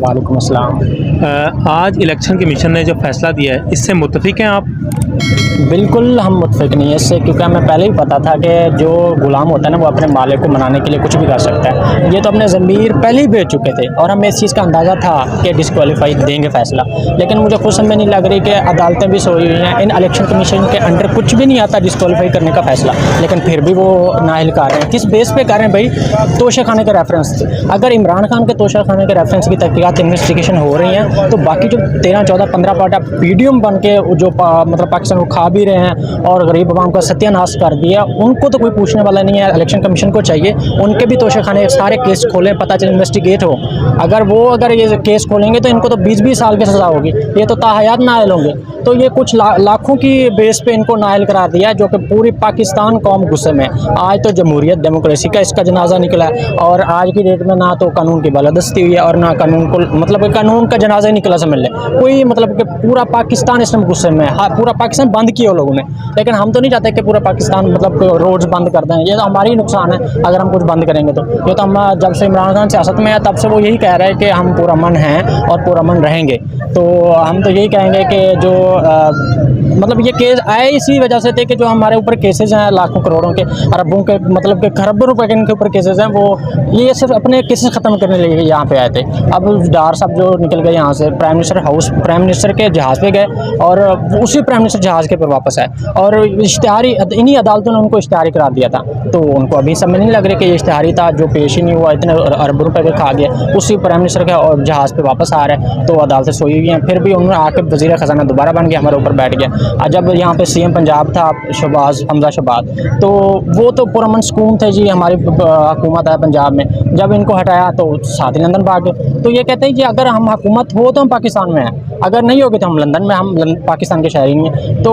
वालेकुम अस्सलाम। आज इलेक्शन कमीशन ने जो फैसला दिया है इससे मुत्तफिक हैं आप? बिल्कुल हम मुत्तफिक नहीं है इससे, क्योंकि हमें पहले ही पता था कि जो गुलाम होता है ना वो अपने मालिक को मनाने के लिए कुछ भी कर सकता है। ये तो अपने ज़मीर पहले ही बेच चुके थे और हमें इस चीज़ का अंदाज़ा था कि डिस्क्वालीफाई देंगे फ़ैसला। लेकिन मुझे खुद समझ नहीं लग रही कि अदालतें भी सोई हुई हैं, इन इलेक्शन कमीशन के अंडर कुछ भी नहीं आता डिस्क्वालीफाई करने का फ़ैसला, लेकिन फिर भी वो नाअहल कर रहे हैं। किस बेस पे कर रहे हैं भाई? तोशा खाने के रेफरेंस से। अगर इमरान खान के तोशा खाने के रेफरेंस की तहकीकात इन्वेस्टिगेशन हो रही हैं, तो बाकी जो 13, 14, 15 पार्टी पीडीएम बन के जो मतलब पाकिस्तान को खा भी रहे हैं और गरीब आवाम का सत्यानाश कर दिया, उनको तो कोई पूछने वाला नहीं है। इलेक्शन कमीशन को चाहिए उनके भी तोशा खाने सारे केस खोलें, पता चले, इन्वेस्टिगेट हो। अगर ये केस खोलेंगे तो इनको तो 20-20 साल की सज़ा होगी, ये तो ताहयात नाअहल होंगे। तो ये कुछ लाखों की बेस पे इनको नाअहल करार दिया है, जो कि पूरी पाकिस्तान कौम गुस्से में। आज तो जमहूरियत डेमोक्रेसी का इसका जनाजा निकला है और आज की डेट में ना तो कानून की बालादस्ती हुई है और ना कानून को मतलब कानून का जनाजा ही निकला समझ ले कोई, मतलब कि पूरा पाकिस्तान इस टाइम गुस्से में है। हाँ, पूरा पाकिस्तान बंद किया लोगों ने, लेकिन हम तो नहीं चाहते कि पूरा पाकिस्तान मतलब रोड्स बंद कर दें। ये तो हमारी ही नुकसान है अगर हम कुछ बंद करेंगे तो। ये तो हम जब से इमरान खान सियासत में है तब से वो यही कह रहे हैं कि हम पूरा मन हैं और पूरा मन रहेंगे। तो हम तो यही कहेंगे कि जो मतलब ये केस आए इसी वजह से थे कि जो हमारे ऊपर केसेस हैं लाखों करोड़ों के, अरबों के, मतलब कि खरबों रुपए के इनके ऊपर केसेस हैं, वो ये सिर्फ अपने केसेस ख़त्म करने के लिए यहाँ पे आए थे। अब डार साहब जो निकल गए यहाँ से, प्राइम मिनिस्टर के जहाज़ पे गए और उसी प्राइम मिनिस्टर जहाज़ के पे वापस आए और इश्तिहारी इन्हीं अदालतों ने उनको इश्तिहारी करार दिया था। तो उनको अभी समझ नहीं लग रहा कि ये इश्तिहारी था जो पेश ही नहीं हुआ, इतने अरबों रुपए के खा गया, उसी प्राइम मिनिस्टर के और जहाज़ पे वापस आ रहा है। तो अदालतें सोई हुई हैं, फिर भी उन्होंने आके वज़ीर ख़जाना दोबारा बन गया, हमारे ऊपर बैठ गया। जब यहाँ पे सीएम पंजाब था हमजा शहबाज, तो वो तो पुरअमन सुकून थे जी, हमारी हुकूमत है पंजाब में। जब इनको हटाया तो साथ ही लंदन भाग गए। तो ये कहते हैं कि अगर हम हुकूमत हो तो हम पाकिस्तान में हैं, अगर नहीं होगी तो हम लंदन में, हम पाकिस्तान के शहरी नहीं हैं। तो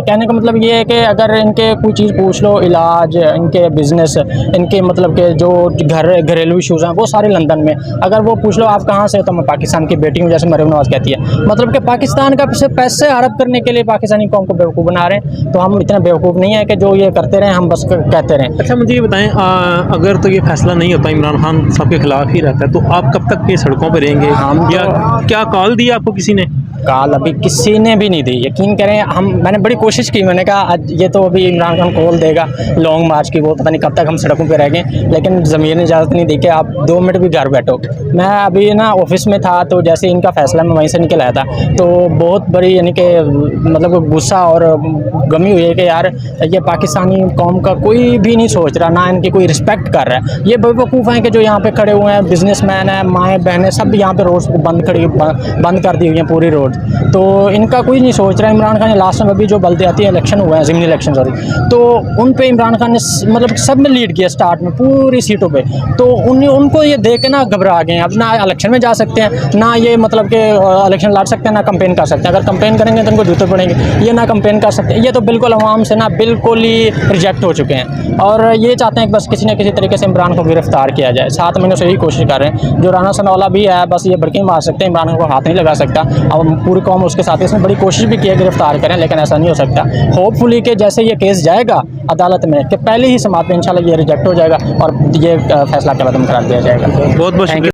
कहने का मतलब ये है कि अगर इनके कोई चीज़ पूछ लो, इलाज, इनके बिज़नेस, इनके मतलब के जो घरेलू इशूज़ हैं वो सारे लंदन में। अगर वो पूछ लो आप कहाँ से, तो मैं पाकिस्तान की बेटी हूँ, जैसे मरीम नवाज़ कहती है। मतलब कि पाकिस्तान का पैसे हड़प करने के लिए पाकिस्तानी कौम को बेवकूफ़ बना रहे हैं। तो हम इतना बेवकूफ़ नहीं है कि जो ये करते रहें हम बस कहते रहें। अच्छा, मुझे ये बताएं, अगर तो ये फैसला नहीं होता, इमरान खान सबके खिलाफ ही रहता है, तो आप कब तक ये सड़कों पर रहेंगे? या क्या कॉल दिया आपको किसी ने? कॉल अभी किसी ने भी नहीं दी, यकीन करें। मैंने बड़ी कोशिश की, मैंने कहा ये तो अभी इमरान खान कॉल देगा लॉन्ग मार्च की, वो पता नहीं कब तक हम सड़कों पे रह गए, लेकिन ज़मीर ने इजाज़त नहीं दी कि आप 2 मिनट भी घर बैठो। मैं अभी ना ऑफिस में था, तो जैसे इनका फैसला मैं वहीं से निकल आया था, तो बहुत बड़ी यानी कि मतलब गुस्सा और गमी हुई है कि यार ये पाकिस्तानी कौम का कोई भी नहीं सोच रहा, ना इनकी कोई रिस्पेक्ट कर रहा है। ये बेवकूफ़ हैं कि जो यहाँ पे खड़े हुए हैं, बिजनेसमैन हैं, माएँ बहनें, सब यहाँ पे रोड्स बंद कर दी हुई हैं पूरी रोड। तो इनका कोई नहीं सोच रहा। इमरान खान ने लास्ट में अभी जो बल्दियाती इलेक्शन हुए हैं, ज़मीनी इलेक्शन सॉरी, तो उन पे इमरान खान ने मतलब सब में लीड किया स्टार्ट में पूरी सीटों पे। तो उनको ये देख के ना घबरा गए, अब ना इलेक्शन में जा सकते हैं, ना ये मतलब कि इलेक्शन लड़ सकते हैं, ना कंपेन कर सकते हैं। अगर कंपेन करेंगे तो उनको जूते पड़ेंगे, ये ना कंपेन कर सकते हैं। ये तो बिल्कुल अवाम से ना बिल्कुल ही रिजेक्ट हो चुके हैं और ये चाहते हैं कि बस किसी न किसी तरीके से इमरान को गिरफ्तार किया जाए। 7 महीनों से यही कोशिश कर रहे हैं। जो राना सनाउल्लाह भी है, बस ये बड़की मार सकते हैं, इमरान को हाथ नहीं लगा सकता। अब पूरी कौम उसके साथ इसने बड़ी कोशिश भी की है गिरफ्तार करें, लेकिन ऐसा नहीं हो सकता। होपफुली कि जैसे ये केस जाएगा अदालत में कि पहले ही समाप्त में इंशाल्लाह ये रिजेक्ट हो जाएगा और ये फैसला के बाद करार दिया जाएगा। बहुत बहुत